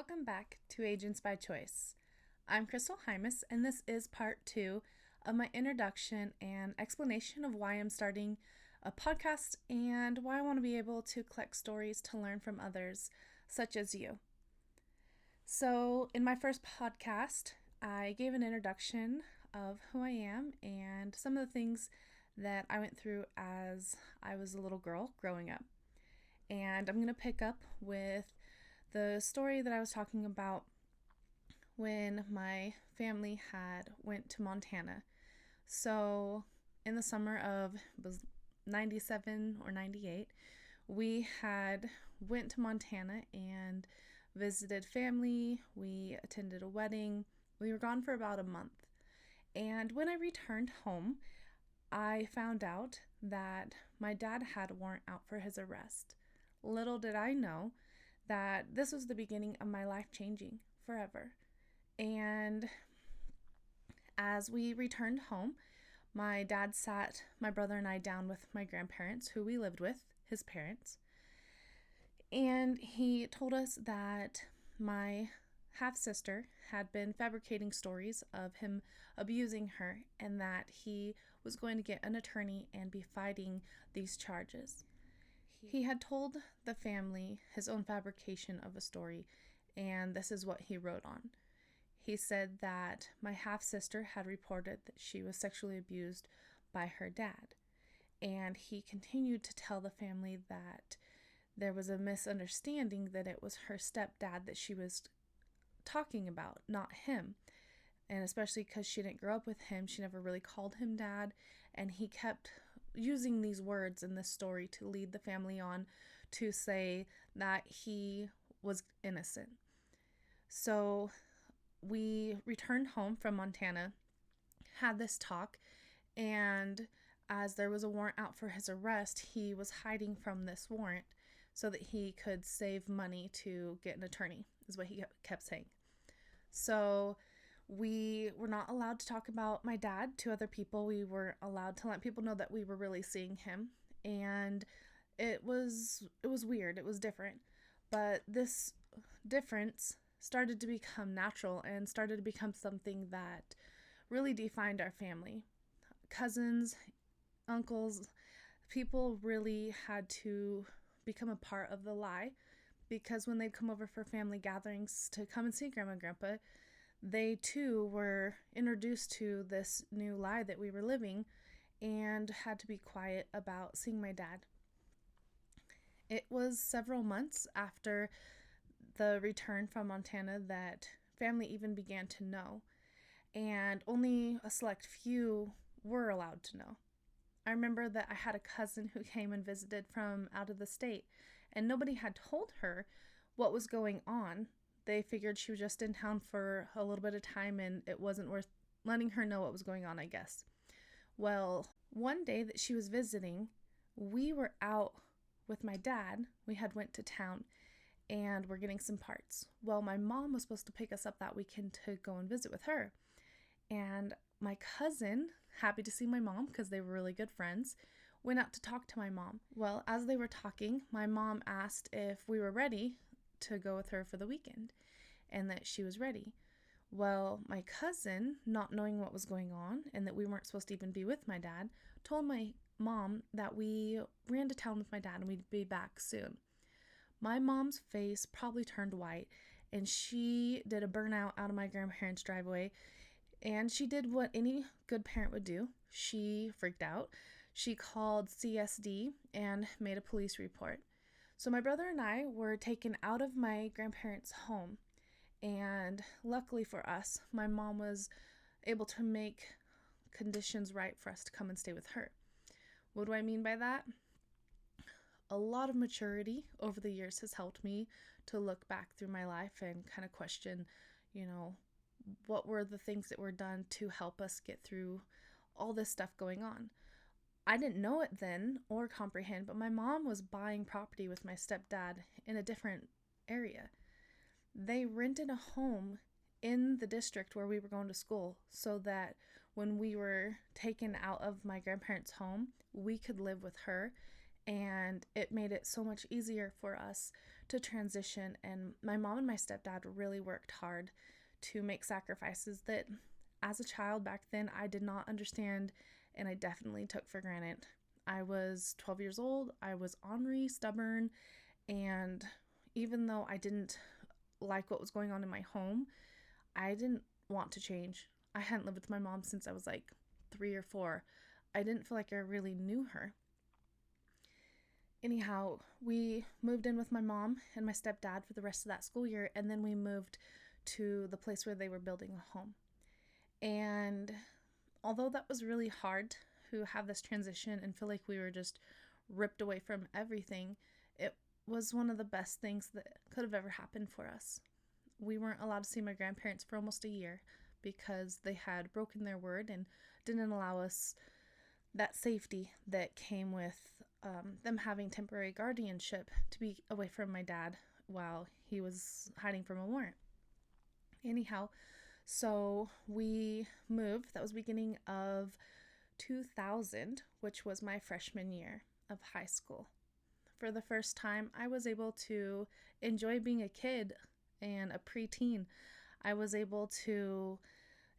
Welcome back to Agents by Choice. I'm Crystal Hymas, and this is part 2 of my introduction and explanation of why I'm starting a podcast and why I want to be able to collect stories to learn from others, such as you. So, in my first podcast, I gave an introduction of who I am and some of the things that I went through as I was a little girl growing up. And I'm going to pick up with the story that I was talking about when my family had went to Montana. So in the summer of, it was 97 or 98, we had went to Montana and visited family. We attended a wedding. We were gone for about a month. And when I returned home, I found out that my dad had a warrant out for his arrest. Little did I know that this was the beginning of my life changing forever. And as we returned home, my dad sat my brother and I down with my grandparents, who we lived with, his parents. And he told us that my half-sister had been fabricating stories of him abusing her and that he was going to get an attorney and be fighting these charges. He had told the family his own fabrication of a story, and this is what he wrote on. He said that my half-sister had reported that she was sexually abused by her dad, and he continued to tell the family that there was a misunderstanding, that it was her stepdad that she was talking about, not him. And especially because she didn't grow up with him, she never really called him dad, and he kept using these words in this story to lead the family on to say that he was innocent. So we returned home from Montana, had this talk, and as there was a warrant out for his arrest, he was hiding from this warrant so that he could save money to get an attorney, is what he kept saying. So we were not allowed to talk about my dad to other people. We were allowed to let people know that we were really seeing him. And it was weird. It was different. But this difference started to become natural and started to become something that really defined our family. Cousins, uncles, people really had to become a part of the lie, because when they'd come over for family gatherings to come and see Grandma and Grandpa, they too were introduced to this new lie that we were living and had to be quiet about seeing my dad. It was several months after the return from Montana that family even began to know, and only a select few were allowed to know. I remember that I had a cousin who came and visited from out of the state, and nobody had told her what was going on. They figured she was just in town for a little bit of time and it wasn't worth letting her know what was going on, I guess. Well, one day that she was visiting, we were out with my dad. We had went to town and we're getting some parts. Well, my mom was supposed to pick us up that weekend to go and visit with her. And my cousin, happy to see my mom because they were really good friends, went out to talk to my mom. Well, as they were talking, my mom asked if we were ready to go with her for the weekend and that she was ready. Well, my cousin, not knowing what was going on and that we weren't supposed to even be with my dad, told my mom that we ran to town with my dad and we'd be back soon. My mom's face probably turned white and she did a burnout out of my grandparents' driveway, and she did what any good parent would do. She freaked out. She called CSD and made a police report. So my brother and I were taken out of my grandparents' home, and luckily for us, my mom was able to make conditions right for us to come and stay with her. What do I mean by that? A lot of maturity over the years has helped me to look back through my life and kind of question, what were the things that were done to help us get through all this stuff going on. I didn't know it then or comprehend, but my mom was buying property with my stepdad in a different area. They rented a home in the district where we were going to school so that when we were taken out of my grandparents' home, we could live with her, and it made it so much easier for us to transition, and my mom and my stepdad really worked hard to make sacrifices that as a child back then I did not understand, and I definitely took for granted. I was 12 years old, I was ornery, stubborn, and even though I didn't like what was going on in my home, I didn't want to change. I hadn't lived with my mom since I was like 3 or 4. I didn't feel like I really knew her. Anyhow, we moved in with my mom and my stepdad for the rest of that school year, and then we moved to the place where they were building a home. And although that was really hard to have this transition and feel like we were just ripped away from everything, it was one of the best things that could have ever happened for us. We weren't allowed to see my grandparents for almost a year because they had broken their word and didn't allow us that safety that came with them having temporary guardianship to be away from my dad while he was hiding from a warrant. Anyhow, so we moved. That was beginning of 2000, which was my freshman year of high school. For the first time, I was able to enjoy being a kid and a preteen. I was able to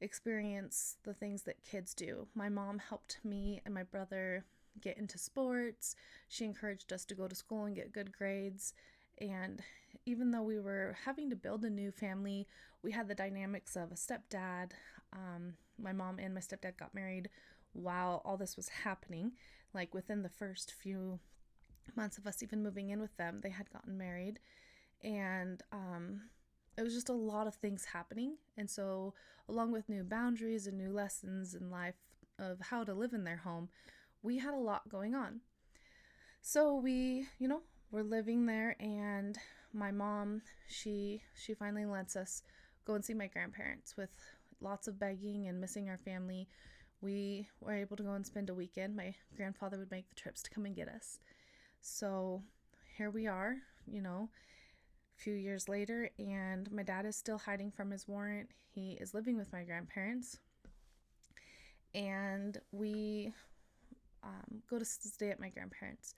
experience the things that kids do. My mom helped me and my brother get into sports. She encouraged us to go to school and get good grades. And even though we were having to build a new family, we had the dynamics of a stepdad. My mom and my stepdad got married while all this was happening. Like within the first few months of us even moving in with them, they had gotten married. And it was just a lot of things happening. And so along with new boundaries and new lessons in life of how to live in their home, we had a lot going on. So we, were living there, and my mom, she finally lets us go and see my grandparents. With lots of begging and missing our family, we were able to go and spend a weekend. My grandfather would make the trips to come and get us. So here we are, a few years later, and my dad is still hiding from his warrant. He is living with my grandparents, and we go to stay at my grandparents.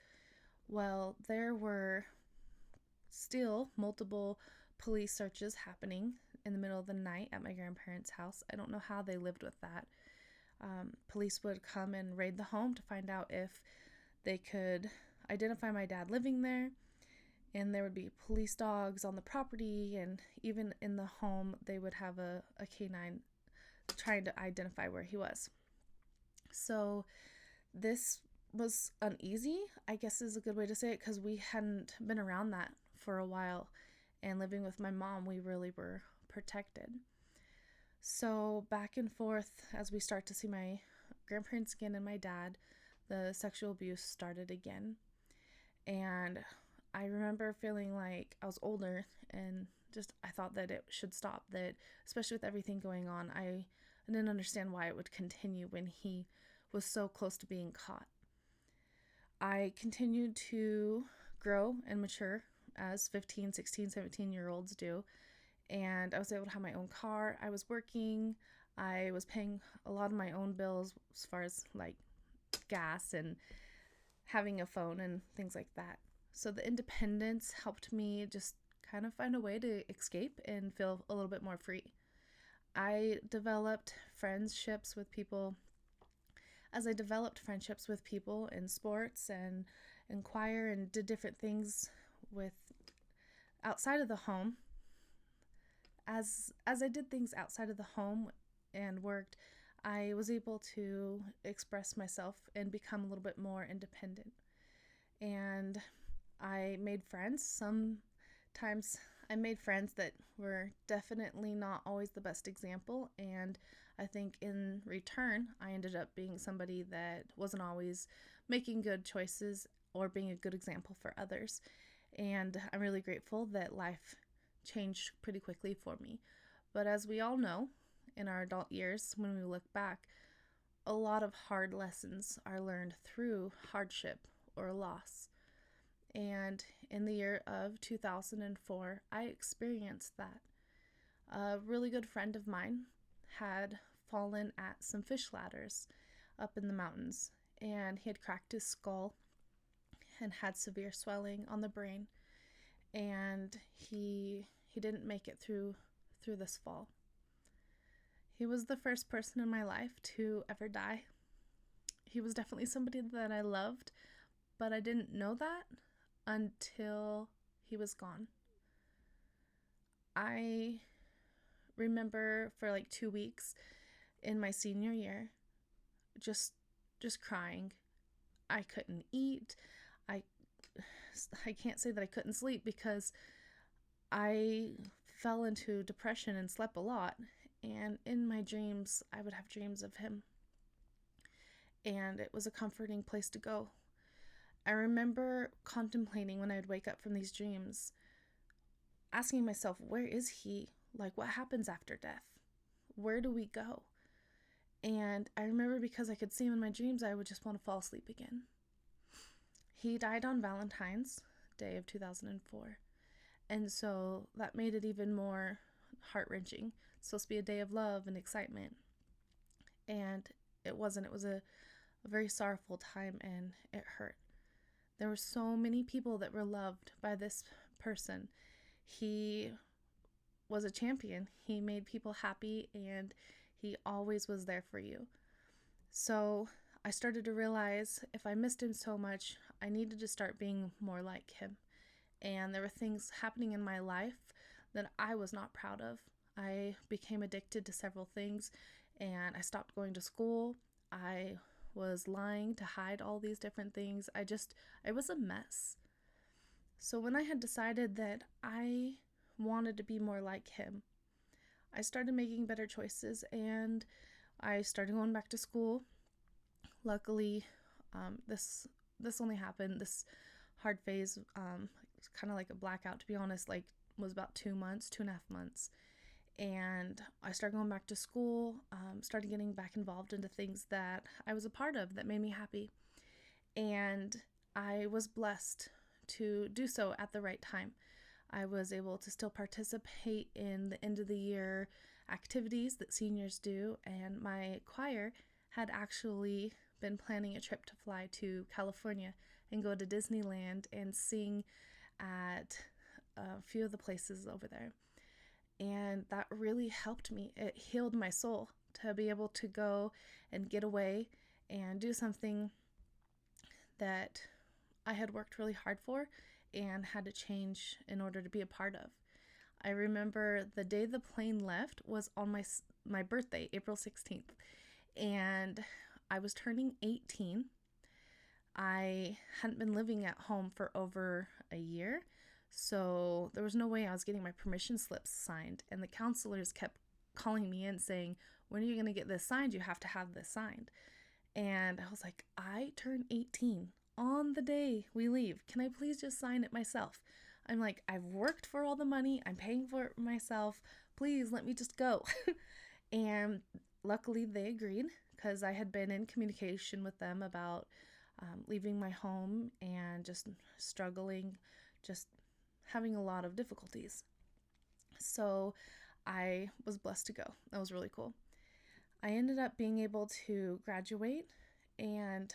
Well, there were still multiple police searches happening in the middle of the night at my grandparents' house. I don't know how they lived with that. Police would come and raid the home to find out if they could identify my dad living there, and there would be police dogs on the property, and even in the home they would have a canine trying to identify where he was. So this was uneasy, I guess is a good way to say it, because we hadn't been around that for a while, and living with my mom, we really were protected. So back and forth as we start to see my grandparents again and my dad, the sexual abuse started again. And I remember feeling like I was older, and just I thought that it should stop, that especially with everything going on, I didn't understand why it would continue when he was so close to being caught. I continued to grow and mature as 15, 16, 17-year-olds do, and I was able to have my own car. I was working. I was paying a lot of my own bills as far as like gas and having a phone and things like that. So the independence helped me just kind of find a way to escape and feel a little bit more free. I developed friendships with people. As I developed friendships with people in sports and in choir and did different things with outside of the home, as I did things outside of the home and worked, I was able to express myself and become a little bit more independent. And I made friends. Sometimes I made friends that were definitely not always the best example, and I think in return, I ended up being somebody that wasn't always making good choices or being a good example for others. And I'm really grateful that life changed pretty quickly for me. But as we all know, in our adult years, when we look back, a lot of hard lessons are learned through hardship or loss. And in the year of 2004, I experienced that. A really good friend of mine had fallen at some fish ladders up in the mountains, and he had cracked his skull and had severe swelling on the brain. and he didn't make it through this fall. He was the first person in my life to ever die. He was definitely somebody that I loved, but I didn't know that until he was gone. I remember for like 2 weeks in my senior year just crying. I couldn't eat. I can't say that I couldn't sleep because I fell into depression and slept a lot. And in my dreams, I would have dreams of him. And it was a comforting place to go. I remember contemplating when I'd wake up from these dreams, asking myself, where is he? Like, what happens after death? Where do we go? And I remember because I could see him in my dreams, I would just want to fall asleep again. He died on Valentine's Day of 2004. And so that made it even more heart-wrenching. It's supposed to be a day of love and excitement. And it wasn't. It was a very sorrowful time, and it hurt. There were so many people that were loved by this person. He was a champion. He made people happy, and he always was there for you. So I started to realize if I missed him so much, I needed to start being more like him. And there were things happening in my life that I was not proud of. I became addicted to several things, and I stopped going to school. I was lying to hide all these different things. I was a mess. So when I had decided that I wanted to be more like him, I started making better choices, and I started going back to school. Luckily, this only happened, this hard phase, kind of like a blackout, to be honest, like was about 2.5 months. And I started going back to school, started getting back involved into things that I was a part of that made me happy. And I was blessed to do so at the right time. I was able to still participate in the end of the year activities that seniors do, and my choir had actually been planning a trip to fly to California and go to Disneyland and sing at a few of the places over there. And that really helped me. It healed my soul to be able to go and get away and do something that I had worked really hard for and had to change in order to be a part of. I remember the day the plane left was on my birthday, April 16th, and I was turning 18. I hadn't been living at home for over a year, so there was no way I was getting my permission slips signed, and the counselors kept calling me in saying, when are you going to get this signed? You have to have this signed. And I was like, I turn 18 on the day we leave. Can I please just sign it myself? I'm like, I've worked for all the money. I'm paying for it myself. Please let me just go. And luckily they agreed, because I had been in communication with them about leaving my home and just struggling, just having a lot of difficulties. So I was blessed to go. That was really cool. I ended up being able to graduate, and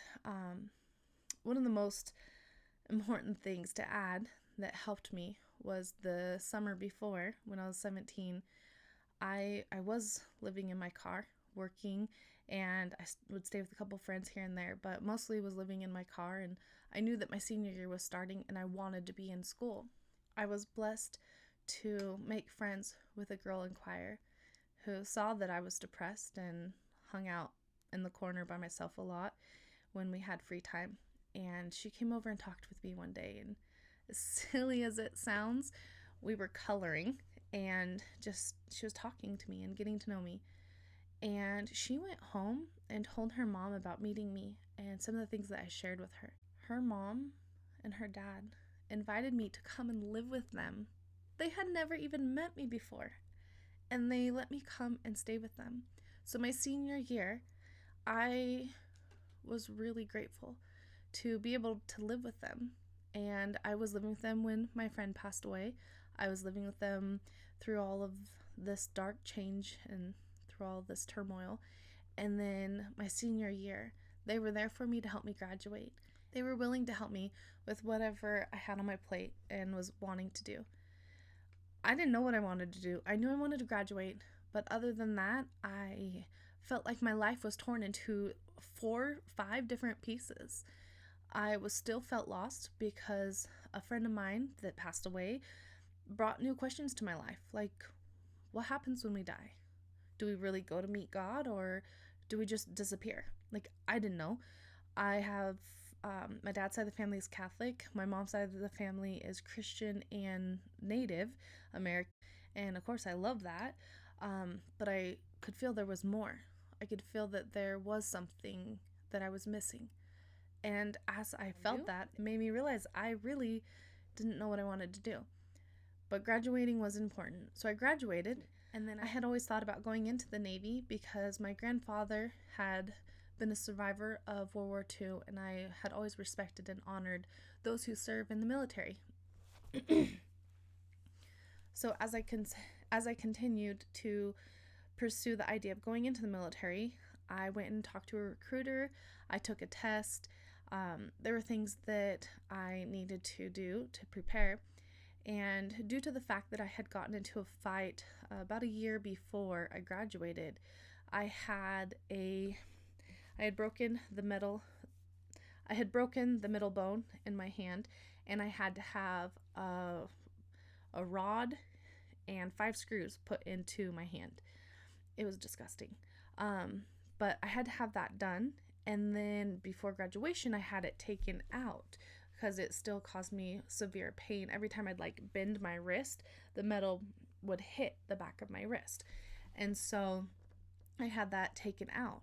one of the most important things to add that helped me was the summer before, when I was 17, I was living in my car, working, and I would stay with a couple friends here and there, but mostly was living in my car, and I knew that my senior year was starting and I wanted to be in school. I was blessed to make friends with a girl in choir who saw that I was depressed and hung out in the corner by myself a lot when we had free time. And she came over and talked with me one day, and as silly as it sounds, we were coloring, and she was talking to me and getting to know me. And she went home and told her mom about meeting me and some of the things that I shared with her. Her mom and her dad invited me to come and live with them. They had never even met me before, and they let me come and stay with them. So my senior year, I was really grateful to be able to live with them. And I was living with them when my friend passed away. I was living with them through all of this dark change and through all this turmoil. And then my senior year, they were there for me to help me graduate. They were willing to help me with whatever I had on my plate and was wanting to do. I didn't know what I wanted to do. I knew I wanted to graduate, but other than that, I felt like my life was torn into 4, 5 different pieces. I was still felt lost because a friend of mine that passed away brought new questions to my life, like what happens when we die? Do we really go to meet God, or do we just disappear? Like, I didn't know. I have my dad's side of the family is Catholic. My mom's side of the family is Christian and Native American. And of course, I love that. But I could feel there was more. I could feel that there was something that I was missing. And as I felt that, it made me realize I really didn't know what I wanted to do. But graduating was important. So I graduated, and then I had always thought about going into the Navy because my grandfather had been a survivor of World War II, and I had always respected and honored those who serve in the military. So as I continued to pursue the idea of going into the military, I went and talked to a recruiter. I took a test. There were things that I needed to do to prepare. And due to the fact that I had gotten into a fight about a year before I graduated, I had broken the middle bone in my hand, and I had to have a rod and 5 screws put into my hand. It was disgusting. But I had to have that done, and then before graduation I had it taken out because it still caused me severe pain. Every time I'd bend my wrist, the metal would hit the back of my wrist. And so I had that taken out.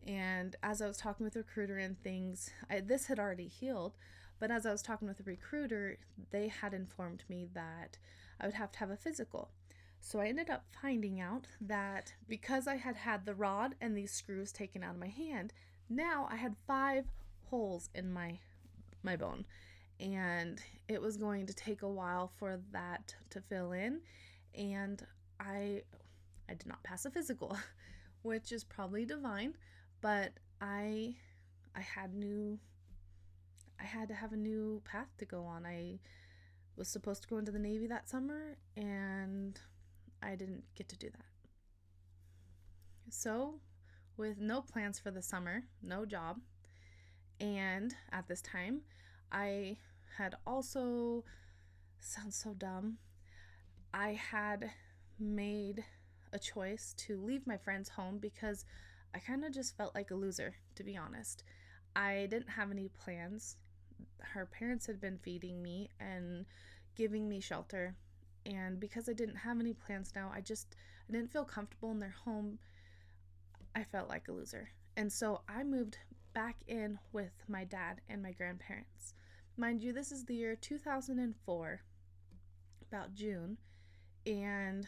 And as I was talking with the recruiter and things, this had already healed, but as I was talking with the recruiter, they had informed me that I would have to have a physical. So I ended up finding out that because I had had the rod and these screws taken out of my hand, now I had 5 holes in my bone, and it was going to take a while for that to fill in, and I did not pass a physical, which is probably divine, but I had to have a new path to go on. I was supposed to go into the Navy that summer, and I didn't get to do that. So, with no plans for the summer, no job, and at this time, I had also, sounds so dumb, I had made a choice to leave my friend's home because I kind of just felt like a loser, to be honest. I didn't have any plans. Her parents had been feeding me and giving me shelter, and because I didn't have any plans now, I didn't feel comfortable in their home. I felt like a loser. And so I moved back in with my dad and my grandparents. Mind you, this is the year 2004, about June, and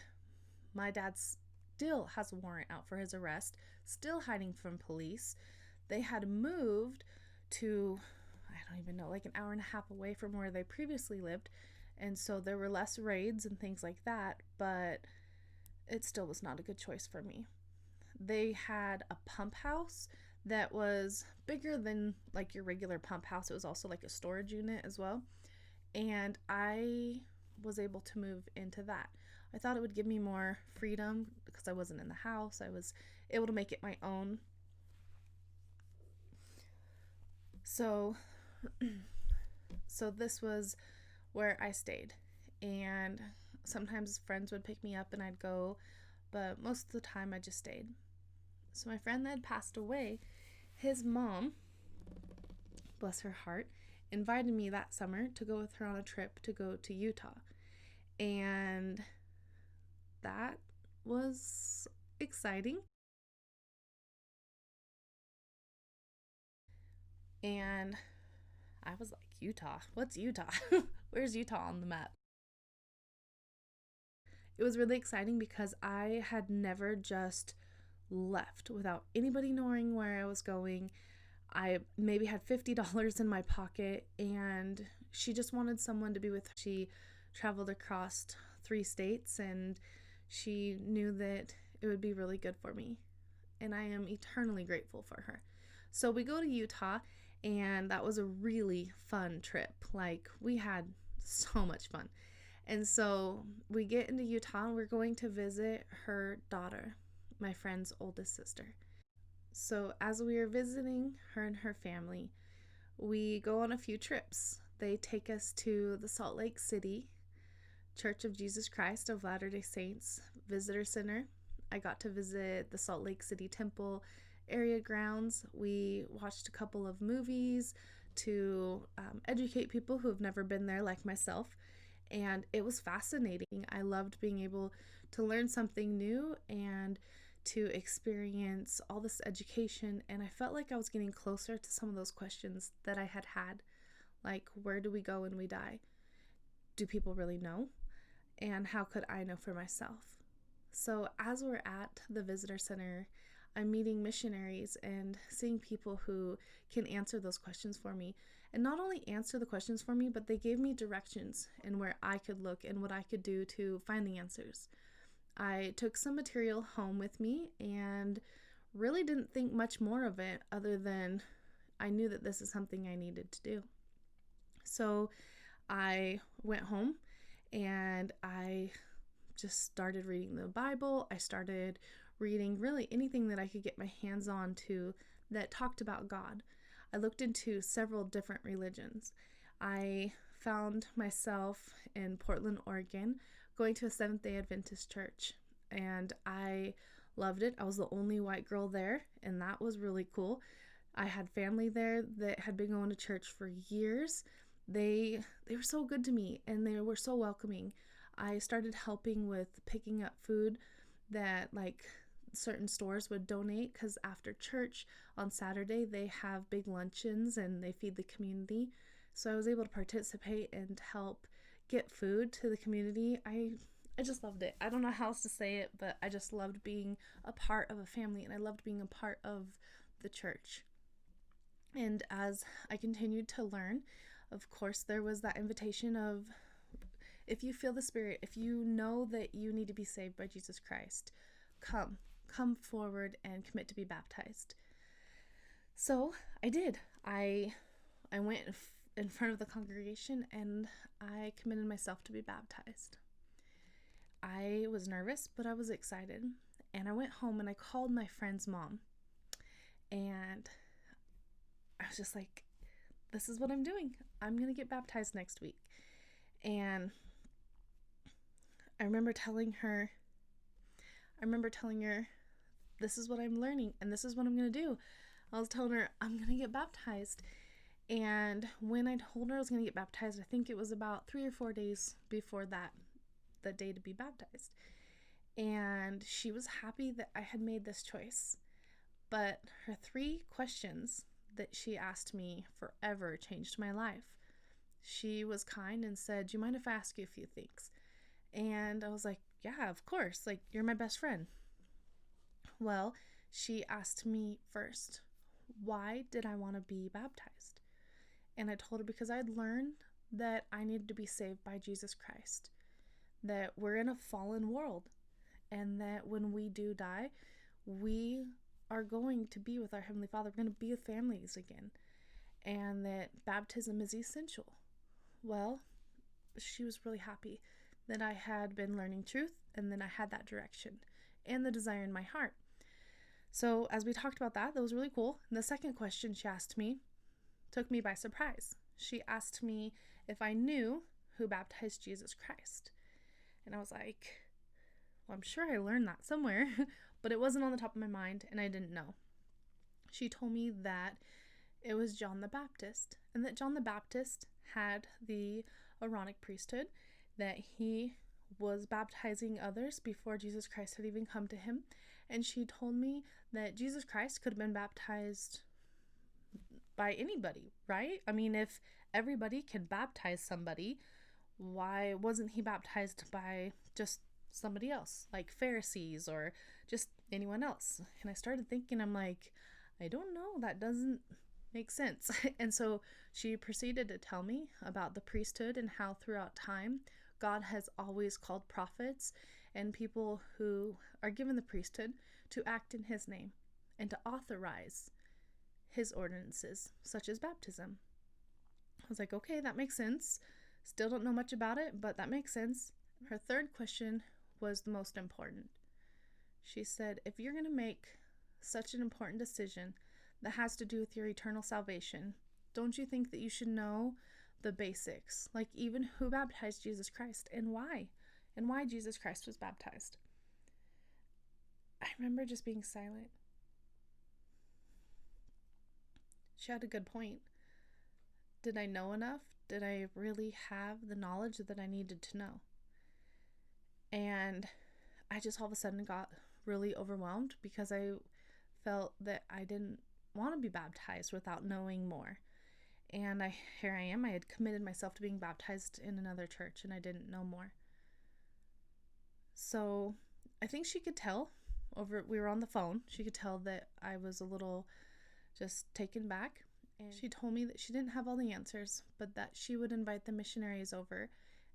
my dad still has a warrant out for his arrest, still hiding from police. They had moved to, I don't even know, like an hour and a half away from where they previously lived, and so there were less raids and things like that, but it still was not a good choice for me. They had a pump house that was bigger than like your regular pump house. It was also like a storage unit as well, and I was able to move into that. I thought it would give me more freedom because I wasn't in the house. I was able to make it my own. So this was where I stayed, and sometimes friends would pick me up and I'd go, but most of the time I just stayed. So my friend that had passed away, his mom, bless her heart, invited me that summer to go with her on a trip to go to Utah. And that was exciting. And I was like, Utah? What's Utah? Where's Utah on the map? It was really exciting because I had never just left without anybody knowing where I was going. I maybe had $50 in my pocket, and she just wanted someone to be with her. She traveled across 3 states, and she knew that it would be really good for me, and I am eternally grateful for her. So we go to Utah, And that was a really fun trip. Like, we had so much fun. And so we get into Utah and we're going to visit her daughter, my friend's oldest sister. So as we are visiting her and her family, we go on a few trips. They take us to the Salt Lake City Church of Jesus Christ of Latter-day Saints Visitor Center. I got to visit the Salt Lake City Temple area grounds. We watched a couple of movies to educate people who have never been there like myself, and it was fascinating. I loved being able to learn something new and to experience all this education, and I felt like I was getting closer to some of those questions that I had had, like, where do we go when we die? Do people really know? And how could I know for myself? So as we're at the visitor center, I'm meeting missionaries and seeing people who can answer those questions for me. And not only answer the questions for me, but they gave me directions in where I could look and what I could do to find the answers. I took some material home with me and really didn't think much more of it other than I knew that this is something I needed to do. So I went home and I just started reading the Bible. I started reading really anything that I could get my hands on to that talked about God. I looked into several different religions. I found myself in Portland, Oregon, going to a Seventh-day Adventist church, and I loved it. I was the only white girl there, and that was really cool. I had family there that had been going to church for years. They were so good to me, and they were so welcoming. I started helping with picking up food that like certain stores would donate, because after church on Saturday they have big luncheons and they feed the community. So I was able to participate and help get food to the community. I just loved it. I don't know how else to say it, but I just loved being a part of a family, and I loved being a part of the church. And as I continued to learn, of course, there was that invitation of, if you feel the Spirit, if you know that you need to be saved by Jesus Christ, come forward and commit to be baptized. So I did. I went in front of the congregation and I committed myself to be baptized. I was nervous, but I was excited. And I went home and I called my friend's mom. And I was just like, this is what I'm doing. I'm going to get baptized next week. And I remember telling her, this is what I'm learning and this is what I'm going to do. I was telling her I'm going to get baptized. And when I told her I was going to get baptized, I think it was about 3 or 4 days before the day to be baptized. And she was happy that I had made this choice. But her 3 questions that she asked me forever changed my life. She was kind and said, "Do you mind if I ask you a few things?" And I was like, "Yeah, of course. Like, you're my best friend." Well, she asked me first, why did I want to be baptized? And I told her because I'd learned that I needed to be saved by Jesus Christ, that we're in a fallen world, and that when we do die, we are going to be with our Heavenly Father. We're going to be with families again, and that baptism is essential. Well, she was really happy that I had been learning truth, and then I had that direction and the desire in my heart. So as we talked about that was really cool. And the second question she asked me took me by surprise. She asked me if I knew who baptized Jesus Christ. And I was like, well, I'm sure I learned that somewhere, but it wasn't on the top of my mind and I didn't know. She told me that it was John the Baptist, and that John the Baptist had the Aaronic priesthood, that he was baptizing others before Jesus Christ had even come to him. And she told me that Jesus Christ could have been baptized by anybody, right? I mean, if everybody can baptize somebody, why wasn't he baptized by just somebody else, like Pharisees or just anyone else? And I started thinking, I'm like, I don't know, that doesn't make sense. And so she proceeded to tell me about the priesthood and how throughout time God has always called prophets and people who are given the priesthood to act in his name and to authorize his ordinances, such as baptism. I was like, okay, that makes sense. Still don't know much about it, but that makes sense. Her third question was the most important. She said, if you're going to make such an important decision that has to do with your eternal salvation, don't you think that you should know the basics? Like even who baptized Jesus Christ and why Jesus Christ was baptized. I remember just being silent. She had a good point. Did I know enough? Did I really have the knowledge that I needed to know? And I just all of a sudden got really overwhelmed because I felt that I didn't want to be baptized without knowing more. And here I am. I had committed myself to being baptized in another church and I didn't know more. So I think she could tell we were on the phone. She could tell that I was a little just taken back. And she told me that she didn't have all the answers, but that she would invite the missionaries over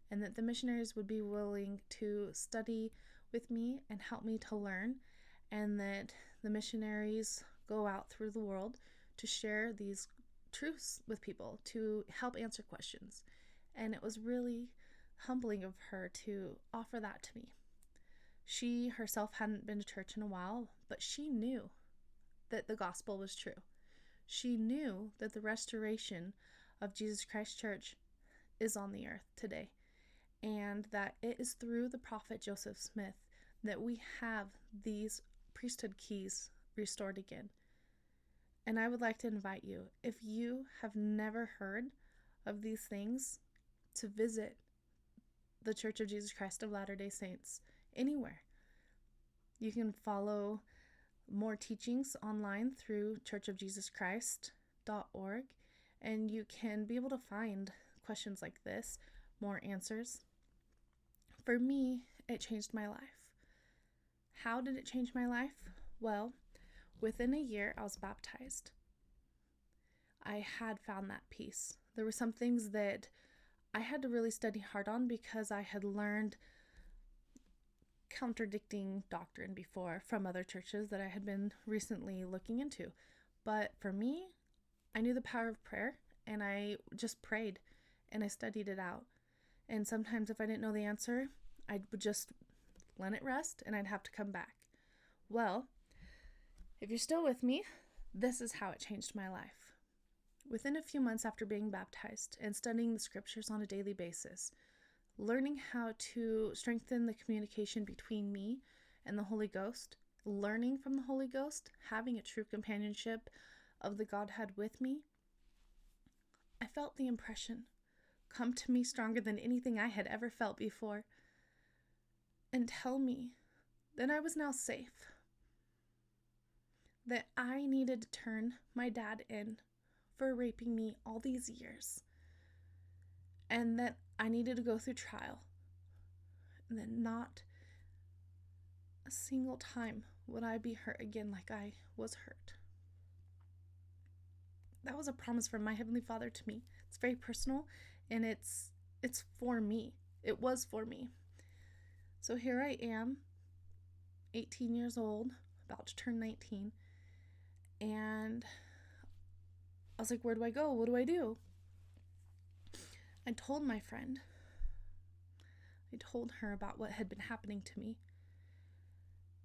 and that the missionaries would be willing to study with me and help me to learn, and that the missionaries go out through the world to share these truths with people, to help answer questions. And it was really humbling of her to offer that to me. She herself hadn't been to church in a while, but she knew that the gospel was true. She knew that the restoration of Jesus Christ Church is on the earth today, and that it is through the prophet Joseph Smith that we have these priesthood keys restored again. And I would like to invite you, if you have never heard of these things, to visit the Church of Jesus Christ of Latter-day Saints anywhere. You can follow more teachings online through churchofjesuschrist.org, and you can be able to find questions like this, more answers. For me, it changed my life. How did it change my life? Well, within a year, I was baptized. I had found that peace. There were some things that I had to really study hard on because I had learned contradicting doctrine before from other churches that I had been recently looking into. But for me, I knew the power of prayer, and I just prayed and I studied it out. And sometimes if I didn't know the answer, I would just let it rest and I'd have to come back. Well, if you're still with me, this is how it changed my life. Within a few months after being baptized and studying the scriptures on a daily basis, learning how to strengthen the communication between me and the Holy Ghost, learning from the Holy Ghost, having a true companionship of the Godhead with me, I felt the impression come to me stronger than anything I had ever felt before, and tell me that I was now safe, that I needed to turn my dad in for raping me all these years, and that I needed to go through trial, and that not a single time would I be hurt again like I was hurt. That was a promise from my Heavenly Father to me. It's very personal, and it's for me. It was for me. So here I am, 18 years old, about to turn 19, and I was like, where do I go? What do I do? I told my friend. I told her about what had been happening to me.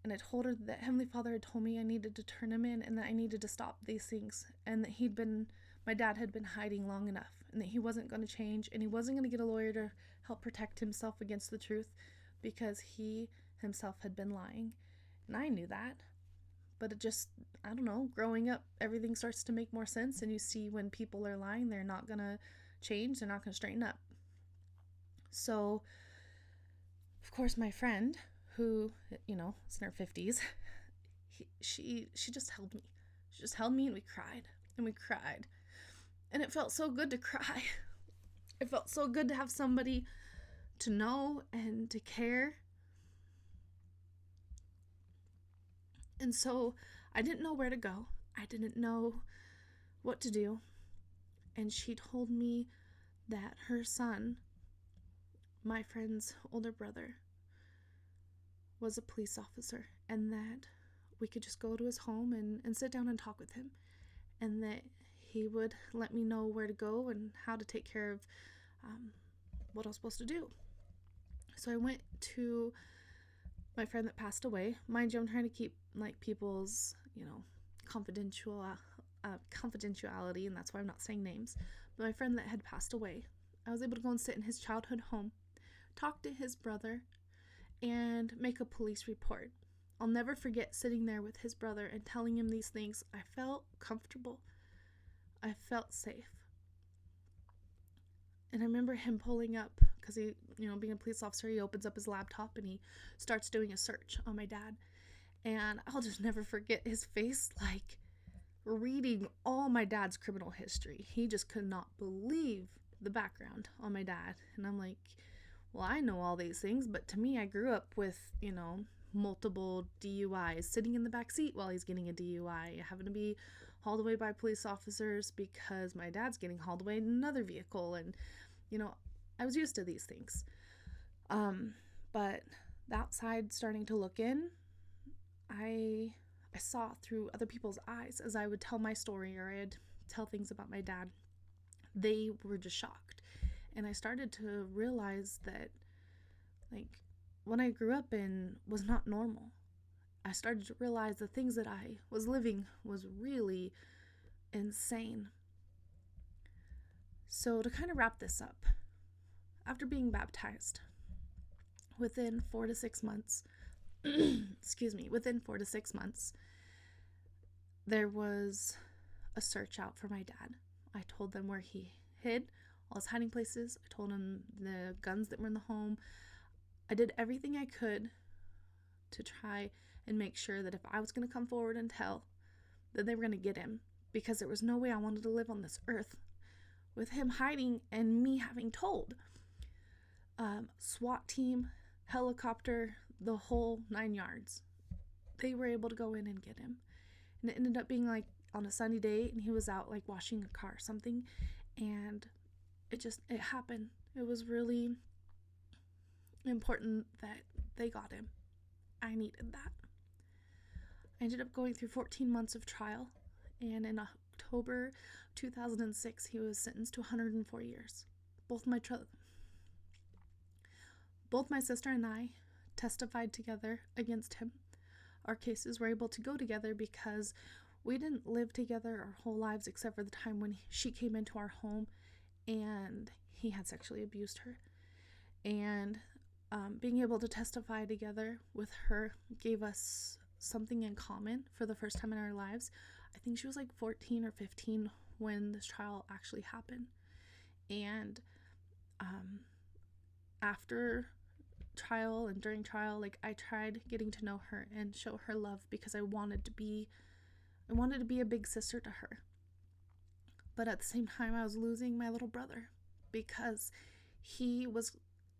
And I told her that Heavenly Father had told me I needed to turn him in and that I needed to stop these things, and that my dad had been hiding long enough, and that he wasn't going to change, and he wasn't going to get a lawyer to help protect himself against the truth because he himself had been lying. And I knew that. But it just, I don't know, growing up, everything starts to make more sense, and you see when people are lying, they're not going to change, they're not going to straighten up. So, of course, my friend, who, is in her 50s, she just held me. She just held me, and we cried, and we cried. And it felt so good to cry. It felt so good to have somebody to know and to care. And so I didn't know where to go. I didn't know what to do. And she told me that her son, my friend's older brother, was a police officer, and that we could just go to his home and sit down and talk with him. and that he would let me know where to go and how to take care of what I was supposed to do. So I went to my friend that passed away. Mind you, I'm trying to keep like people's, confidentiality, and that's why I'm not saying names. But my friend that had passed away, I was able to go and sit in his childhood home, talk to his brother, and make a police report. I'll never forget sitting there with his brother and telling him these things. I felt comfortable. I felt safe. And I remember him pulling up, because he, being a police officer, he opens up his laptop and he starts doing a search on my dad. And I'll just never forget his face, like reading all my dad's criminal history. He just could not believe the background on my dad. And I'm like, well, I know all these things, but to me, I grew up with, multiple DUIs, sitting in the back seat while he's getting a DUI, having to be hauled away by police officers because my dad's getting hauled away in another vehicle. And, I was used to these things. But the outside starting to look in, I saw through other people's eyes as I would tell my story or I'd tell things about my dad. They were just shocked. And I started to realize that, what I grew up in was not normal. I started to realize the things that I was living was really insane. So to kind of wrap this up, after being baptized, within 4 to 6 months, there was a search out for my dad. I told them where he hid, all his hiding places. I told him the guns that were in the home. I did everything I could to try and make sure that if I was going to come forward and tell, that they were going to get him, because there was no way I wanted to live on this earth with him hiding and me having told. SWAT team, helicopter, the whole 9 yards. They were able to go in and get him. And it ended up being like on a sunny day, and he was out like washing a car or something, and it happened. It was really important that they got him. I needed that. I ended up going through 14 months of trial, and in October 2006, he was sentenced to 104 years. Both my sister and I testified together against him. Our cases were able to go together because we didn't live together our whole lives except for the time when she came into our home and he had sexually abused her. And being able to testify together with her gave us something in common for the first time in our lives. I think she was like 14 or 15 when this trial actually happened. And after trial and during trial, I tried getting to know her and show her love because I wanted to be a big sister to her. But at the same time, I was losing my little brother because he was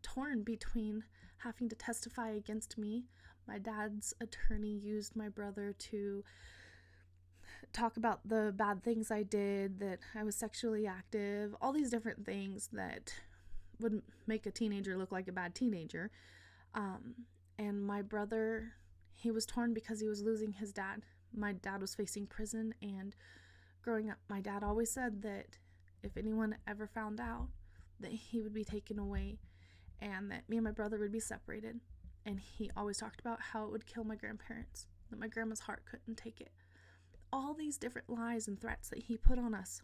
torn between having to testify against me. My dad's attorney used my brother to talk about the bad things I did, that I was sexually active, all these different things that would make a teenager look like a bad teenager. And my brother, he was torn because he was losing his dad. My dad was facing prison, and growing up, my dad always said that if anyone ever found out, that he would be taken away and that me and my brother would be separated. And he always talked about how it would kill my grandparents, that my grandma's heart couldn't take it. All these different lies and threats that he put on us.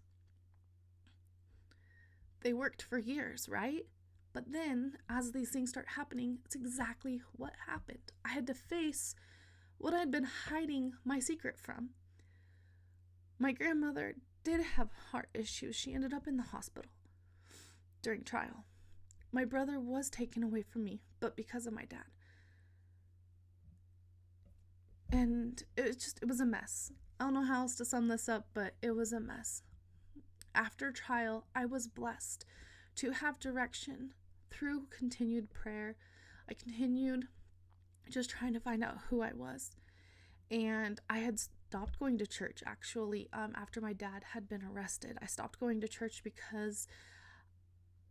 They worked for years, right? But then, as these things start happening, it's exactly what happened. I had to face what I'd been hiding my secret from. My grandmother did have heart issues. She ended up in the hospital during trial. My brother was taken away from me, but because of my dad. And it was a mess. I don't know how else to sum this up, but it was a mess. After trial, I was blessed to have direction through continued prayer. I continued just trying to find out who I was. And I had stopped going to church, actually, after my dad had been arrested. I stopped going to church because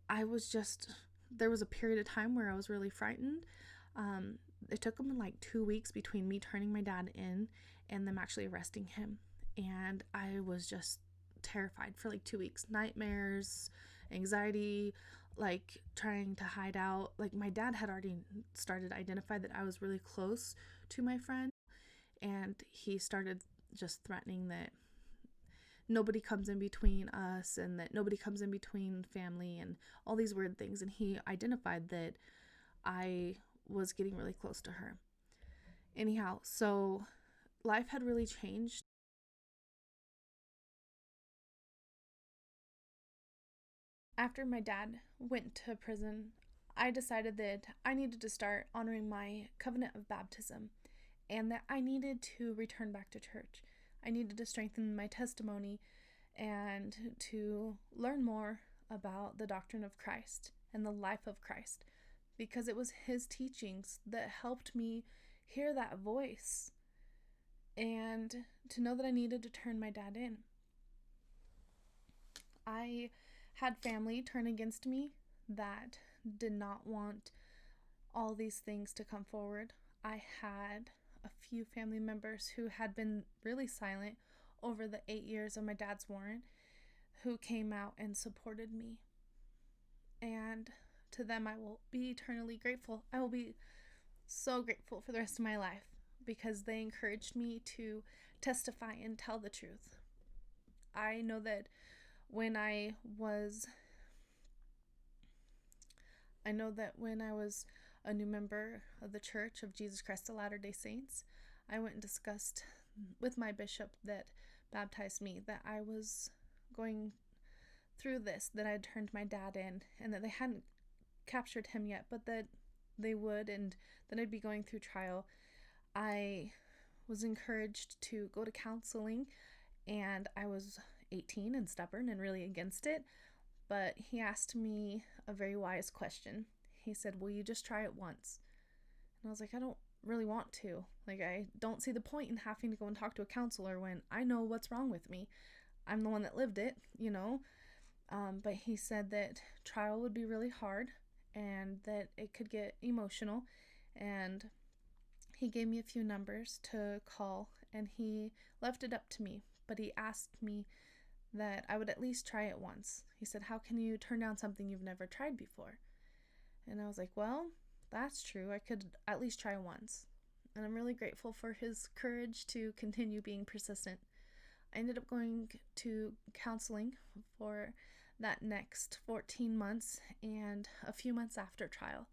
there was a period of time where I was really frightened. It took them like 2 weeks between me turning my dad in and them actually arresting him. and I was just terrified for like 2 weeks. Nightmares, anxiety, like trying to hide out. Like my dad had already started to identify that I was really close to my friend, and he started just threatening that nobody comes in between us and that nobody comes in between family and all these weird things. And he identified that I was getting really close to her. Anyhow, so life had really changed. After my dad went to prison, I decided that I needed to start honoring my covenant of baptism and that I needed to return back to church. I needed to strengthen my testimony and to learn more about the doctrine of Christ and the life of Christ, because it was his teachings that helped me hear that voice and to know that I needed to turn my dad in. I had family turn against me that did not want all these things to come forward. I had a few family members who had been really silent over the 8 years of my dad's warrant who came out and supported me. And to them, I will be eternally grateful. I will be so grateful for the rest of my life because they encouraged me to testify and tell the truth. I know that when I was a new member of the Church of Jesus Christ of Latter-day Saints, I went and discussed with my bishop that baptized me that I was going through this, that I had turned my dad in, and that they hadn't captured him yet, but that they would, and that I'd be going through trial. I was encouraged to go to counseling, and I was 18 and stubborn and really against it, but he asked me a very wise question. He said, "Will you just try it once?" And I was like, I don't really want to. Like, I don't see the point in having to go and talk to a counselor when I know what's wrong with me. I'm the one that lived it, you know? But he said that trial would be really hard and that it could get emotional. And he gave me a few numbers to call and he left it up to me. But he asked me that I would at least try it once. He said, "How can you turn down something you've never tried before?" And I was like, well, that's true. I could at least try once. And I'm really grateful for his courage to continue being persistent. I ended up going to counseling for that next 14 months and a few months after trial.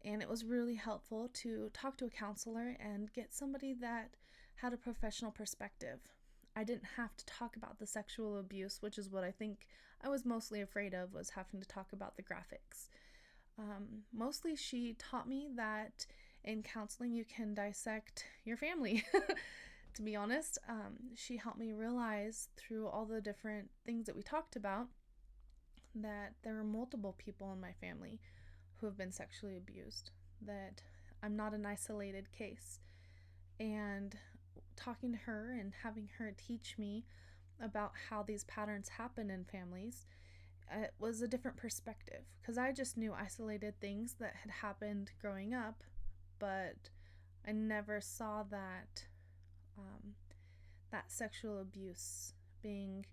And it was really helpful to talk to a counselor and get somebody that had a professional perspective. I didn't have to talk about the sexual abuse, which is what I think I was mostly afraid of, was having to talk about the graphics. Mostly she taught me that in counseling you can dissect your family. To be honest, she helped me realize through all the different things that we talked about that there are multiple people in my family who have been sexually abused, that I'm not an isolated case. And talking to her and having her teach me about how these patterns happen in families, it was a different perspective, because I just knew isolated things that had happened growing up, but I never saw that that sexual abuse being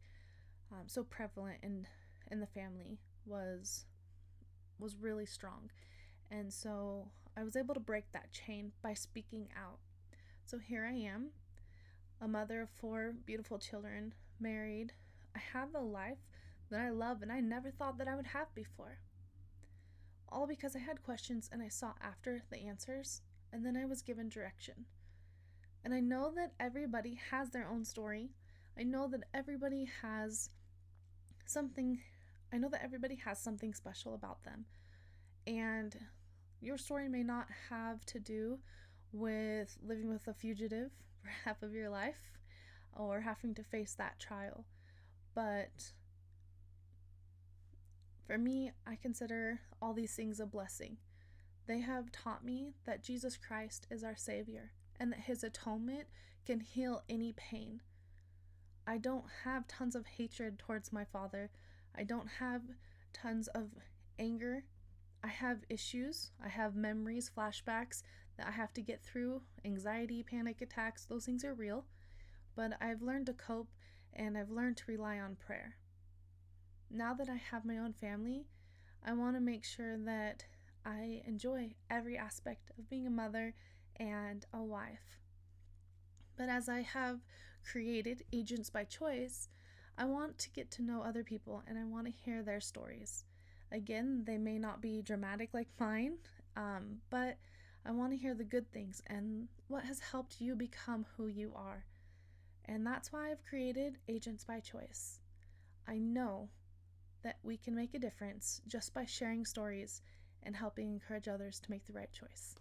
so prevalent in the family was really strong. And so I was able to break that chain by speaking out. So here I am, a mother of 4 beautiful children, married. I have a life that I love and I never thought that I would have before. All because I had questions and I sought after the answers, and then I was given direction. And I know that everybody has their own story. I know that everybody has something special about them. And your story may not have to do with living with a fugitive for half of your life or having to face that trial. But for me, I consider all these things a blessing. They have taught me that Jesus Christ is our Savior and that his atonement can heal any pain. I don't have tons of hatred towards my father. I don't have tons of anger. I have issues. I have memories, flashbacks that I have to get through, anxiety, panic attacks. Those things are real. but I've learned to cope and I've learned to rely on prayer. Now that I have my own family, I want to make sure that I enjoy every aspect of being a mother and a wife. But as I have created Agents by Choice, I want to get to know other people and I want to hear their stories. Again, they may not be dramatic like mine, but I want to hear the good things and what has helped you become who you are. And that's why I've created Agents by Choice. I know that we can make a difference just by sharing stories and helping encourage others to make the right choice.